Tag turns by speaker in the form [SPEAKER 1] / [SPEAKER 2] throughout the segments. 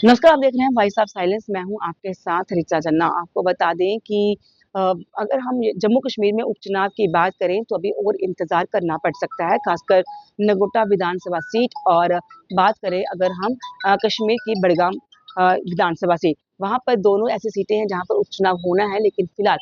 [SPEAKER 1] नमस्कार, आप देख रहे हैं वॉइस ऑफ साइलेंस। मैं हूं आपके साथ ऋचा जन्ना। आपको बता दें कि अगर हम जम्मू कश्मीर में उपचुनाव की बात करें तो अभी और इंतजार करना पड़ सकता है, खासकर नगोटा विधानसभा सीट। और बात करें अगर हम कश्मीर की बड़गाम विधानसभा सीट, वहां पर दोनों ऐसी सीटें हैं जहां पर उपचुनाव होना है, लेकिन फिलहाल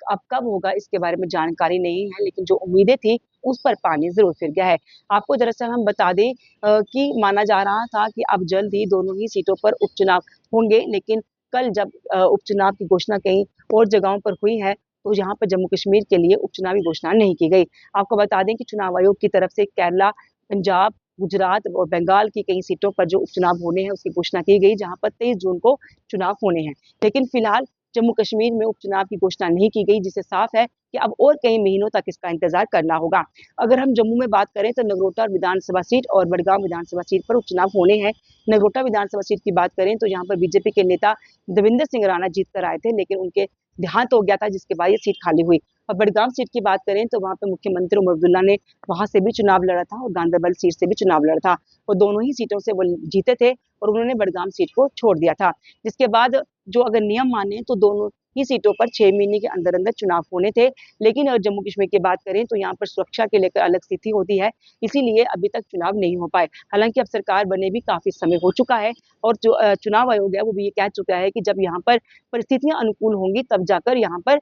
[SPEAKER 1] अब कब होगा इसके बारे में जानकारी नहीं है। लेकिन जो उम्मीदें थी उस पर पानी जरूर फिर गया है। आपको दरअसल हम बता दें कि माना जा रहा था कि अब जल्द ही दोनों ही सीटों पर उपचुनाव होंगे, लेकिन कल जब उपचुनाव की घोषणा कहीं और जगहों पर हुई है, तो यहाँ पर जम्मू कश्मीर के लिए उपचुनावी घोषणा नहीं की गई। आपको बता दें कि चुनाव आयोग की तरफ से केरला, पंजाब, गुजरात और बंगाल की कई सीटों पर जो उपचुनाव होने हैं उसकी घोषणा की गई, जहाँ पर 23 जून को चुनाव होने हैं। लेकिन फिलहाल जम्मू कश्मीर में उपचुनाव की घोषणा नहीं की गई, जिससे साफ है कि अब और कई महीनों तक इसका इंतजार करना होगा। अगर हम जम्मू में बात करें तो नगरोटा विधानसभा सीट और बड़गाम विधानसभा सीट पर उपचुनाव होने हैं। नगरोटा विधानसभा सीट की बात करें तो यहाँ पर बीजेपी के नेता देवेंद्र सिंह राणा जीत कर आए थे, लेकिन उनके देहांत हो गया था, जिसके बाद ये सीट खाली हुई। और बड़गाम सीट की बात करें तो वहां पर मुख्यमंत्री उमर अब्दुल्ला ने वहां से भी चुनाव लड़ा था और गांधरबल सीट से भी चुनाव लड़ा था। और दोनों ही सीटों से वो जीते थे और उन्होंने बड़गाम सीट को छोड़ दिया था। जिसके बाद जो अगर नियम माने तो दोनों ही सीटों पर 6 महीने के अंदर अंदर चुनाव होने थे। लेकिन अगर जम्मू कश्मीर की बात करें तो यहाँ पर सुरक्षा के लेकर अलग स्थिति होती है, इसीलिए अभी तक चुनाव नहीं हो पाए। हालांकि अब सरकार बने भी काफी समय हो चुका है और जो चुनाव आयोग है वो भी ये कह चुका है कि जब यहाँ पर परिस्थितियां अनुकूल होंगी तब जाकर यहाँ पर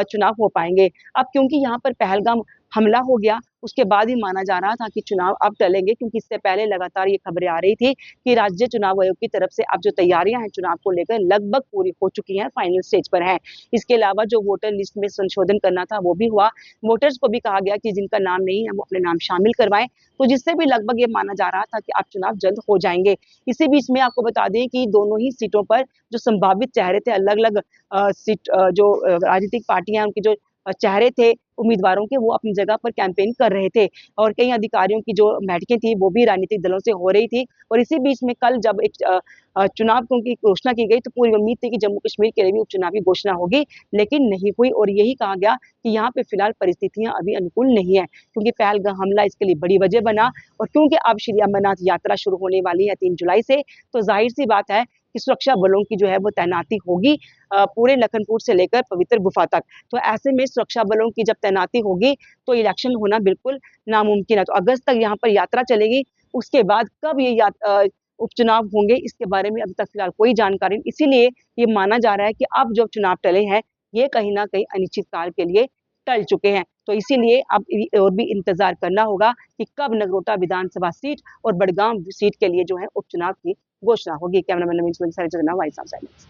[SPEAKER 1] चुनाव हो पाएंगे। अब क्योंकि यहाँ पर पहलगाम हमला हो गया, उसके बाद ही माना जा रहा था कि चुनाव अब टलेंगे, क्योंकि इससे पहले लगातार ये खबरें आ रही थी कि राज्य चुनाव आयोग की तरफ से अब जो तैयारियां हैं चुनाव को लेकर लगभग पूरी हो चुकी हैं, फाइनल स्टेज पर है। इसके अलावा जो वोटर लिस्ट में संशोधन करना था वो भी हुआ। वोटर्स को भी कहा गया कि जिनका नाम नहीं है वो अपने नाम शामिल करवाएं, तो जिससे भी लगभग ये माना जा रहा था कि अब चुनाव जल्द हो जाएंगे। इसी बीच में आपको बता दें कि दोनों ही सीटों पर जो संभावित चेहरे थे, अलग अलग सीट जो राजनीतिक पार्टियां उनके जो चेहरे थे उम्मीदवारों के, वो अपनी जगह पर कैंपेन कर रहे थे। और कई अधिकारियों की जो बैठकें थी वो भी राजनीतिक दलों से हो रही थी। और इसी बीच में कल जब एक चुनाव की घोषणा की गई तो पूरी उम्मीद थी कि जम्मू कश्मीर के लिए भी उपचुनावी घोषणा होगी, लेकिन नहीं हुई। और यही कहा गया कि यहाँ पे फिलहाल परिस्थितियां अभी अनुकूल नहीं है, क्योंकि पहलगाम हमला इसके लिए बड़ी वजह बना। और क्योंकि अब श्री अमरनाथ यात्रा शुरू होने वाली है 3 जुलाई से, तो जाहिर सी बात है कि सुरक्षा बलों की जो है वो तैनाती होगी पूरे लखनपुर से लेकर पवित्र गुफा तक। तो ऐसे में सुरक्षा बलों की जब तैनाती होगी तो इलेक्शन होना बिल्कुल नामुमकिन है। तो अगस्त तक यहाँ पर यात्रा चलेगी, उसके बाद कब ये उपचुनाव होंगे इसके बारे में अभी तक फिलहाल कोई जानकारी नहीं। इसीलिए ये माना जा रहा है कि अब जो चुनाव टले हैं ये कहीं ना कहीं अनिश्चित काल के लिए टल चुके हैं। तो इसीलिए अब और भी इंतजार करना होगा कि कब नगरोटा विधानसभा सीट और बड़गाम सीट के लिए जो है उपचुनाव की घोषणा होगी। Cameraman Naveen soon, vice of silence.